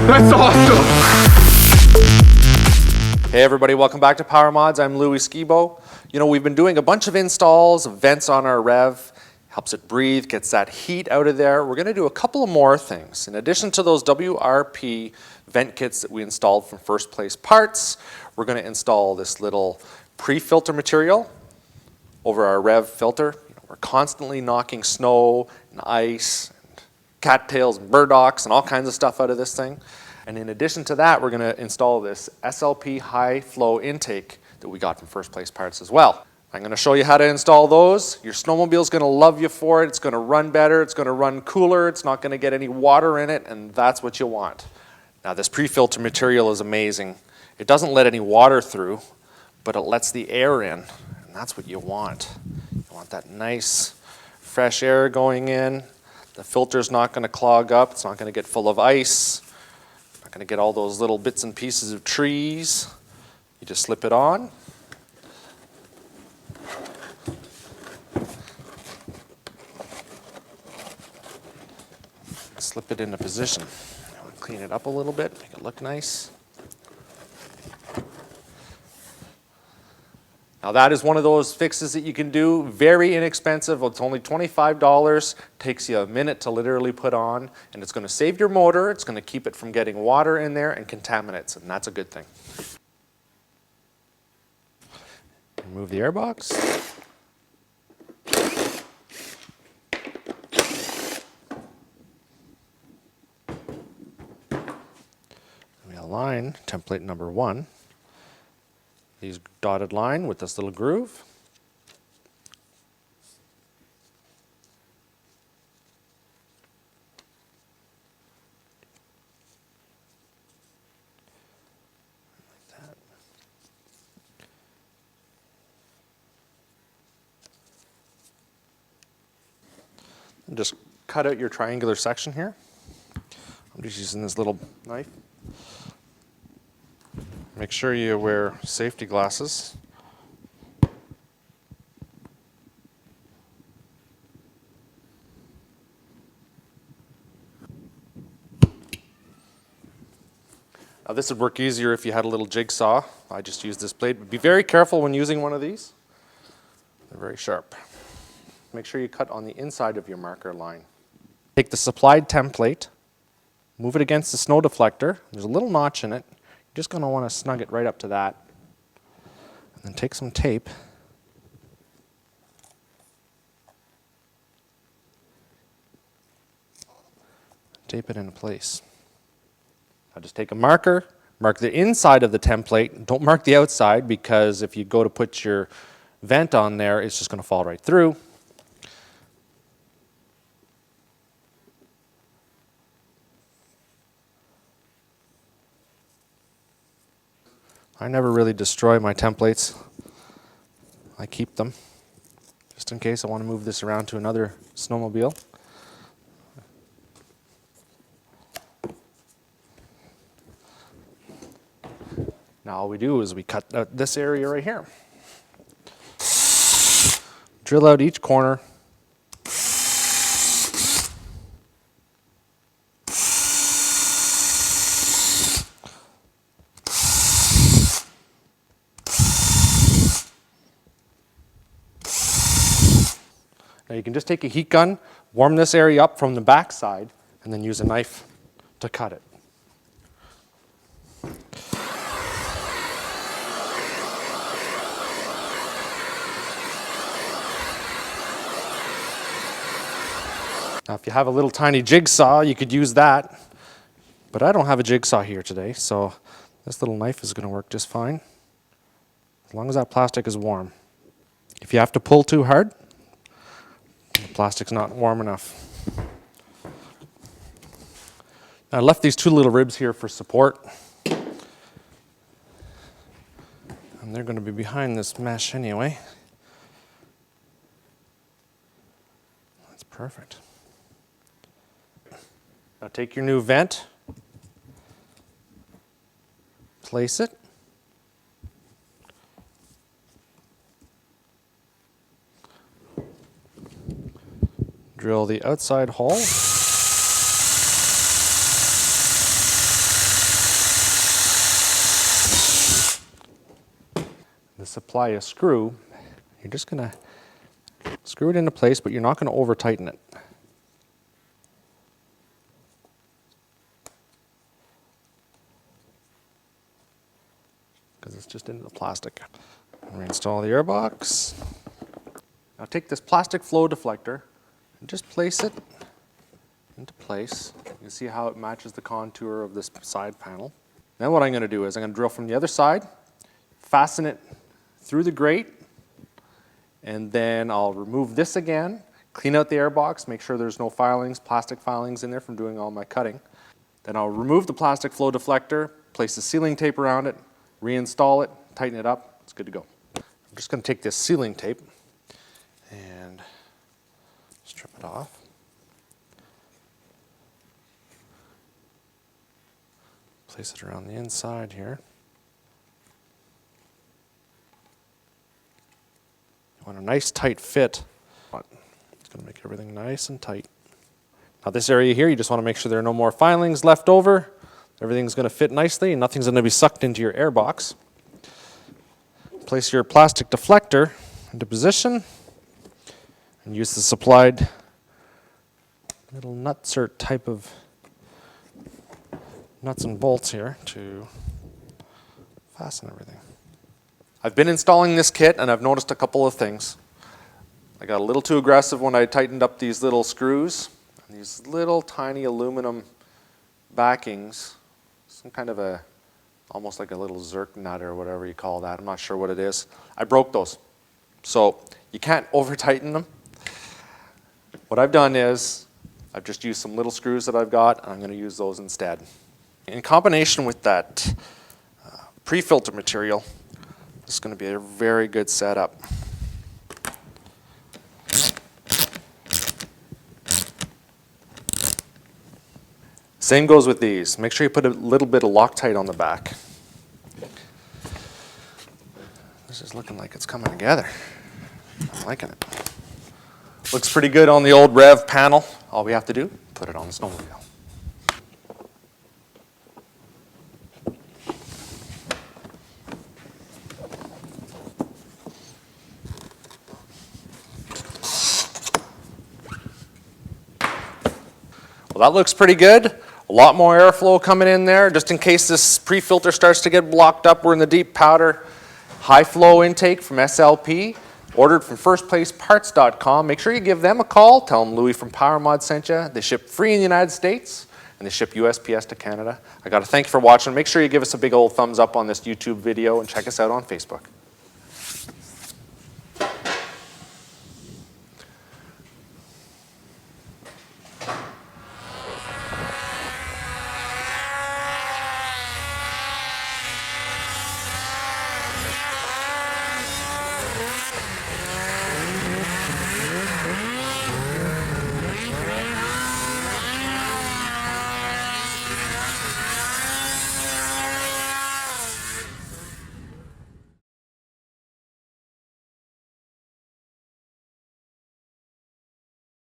That's awesome! Hey everybody, welcome back to PowerModz. I'm Louis Skibo. You know, we've been doing a bunch of installs of vents on our REV. Helps it breathe, gets that heat out of there. We're going to do a couple of more things. In addition to those WRP vent kits that we installed from First Place Parts, we're going to install this little pre-filter material over our REV filter. We're constantly knocking snow and ice and cattails and burdocks and all kinds of stuff out of this thing. And in addition to that, we're going to install this SLP high flow intake that we got from First Place Parts as well. I'm going to show you how to install those. Your snowmobile is going to love you for it. It's going to run better. It's going to run cooler. It's not going to get any water in it, and that's what you want. Now, this pre-filter material is amazing. It doesn't let any water through, but it lets the air in, and that's what you want. You want that nice, fresh air going in. The filter's not going to clog up. It's not going to get full of ice. Not going to get all those little bits and pieces of trees. You just slip it on. Slip it into position. Clean it up a little bit, make it look nice. Now that is one of those fixes that you can do, very inexpensive. It's only $25, takes you a minute to literally put on, and it's going to save your motor, it's going to keep it from getting water in there and contaminants, and that's a good thing. Remove the airbox. Line, template number 1. These dotted line with this little groove. Like that. And just cut out your triangular section here. I'm just using this little knife. Make sure you wear safety glasses. Now this would work easier if you had a little jigsaw. I just used this blade, but be very careful when using one of these. They're very sharp. Make sure you cut on the inside of your marker line. Take the supplied template, move it against the snow deflector. There's a little notch in it. You're just going to want to snug it right up to that. And then take some tape. Tape it into place. Now just take a marker, mark the inside of the template. Don't mark the outside, because if you go to put your vent on there, it's just going to fall right through. I never really destroy my templates. I keep them just in case I want to move this around to another snowmobile. Now all we do is we cut out this area right here. Drill out each corner. Now you can just take a heat gun, warm this area up from the back side, and then use a knife to cut it. Now if you have a little tiny jigsaw, you could use that, but I don't have a jigsaw here today, so this little knife is going to work just fine, as long as that plastic is warm. If you have to pull too hard, the plastic's not warm enough. Now I left these two little ribs here for support. And they're going to be behind this mesh anyway. That's perfect. Now take your new vent, place it. Drill the outside hole. supply a screw. You're just going to screw it into place, but you're not going to over tighten it. Because it's just into the plastic. Reinstall the airbox. Now take this plastic flow deflector and just place it into place. You can see how it matches the contour of this side panel. Then what I'm going to do is I'm going to drill from the other side, fasten it through the grate, and then I'll remove this again, clean out the airbox, make sure there's no filings, plastic filings in there from doing all my cutting. Then I'll remove the plastic flow deflector, place the sealing tape around it, reinstall it, tighten it up, it's good to go. I'm just going to take this sealing tape and strip it off. Place it around the inside here. You want a nice tight fit. It's going to make everything nice and tight. Now this area here, you just want to make sure there are no more filings left over. Everything's going to fit nicely and nothing's going to be sucked into your airbox. Place your plastic deflector into position and use the supplied little nutsert type of nuts and bolts here to fasten everything. I've been installing this kit and I've noticed a couple of things. I got a little too aggressive when I tightened up these little screws. And these little tiny aluminum backings, some kind of a, almost like a little zerk nut or whatever you call that. I'm not sure what it is. I broke those. So you can't over tighten them. What I've done is I've just used some little screws that I've got and I'm going to use those instead. In combination with that pre-filter material, this is going to be a very good setup. Same goes with these. Make sure you put a little bit of Loctite on the back. This is looking like it's coming together. I'm liking it. Looks pretty good on the old REV panel. All we have to do, put it on the snowmobile. Well, that looks pretty good. A lot more airflow coming in there. Just in case this pre-filter starts to get blocked up, we're in the deep powder. High flow intake from SLP, ordered from firstplaceparts.com. Make sure you give them a call. Tell them Louis from PowerModz sent you. They ship free in the United States, and they ship USPS to Canada. I got to thank you for watching. Make sure you give us a big old thumbs up on this YouTube video and check us out on Facebook.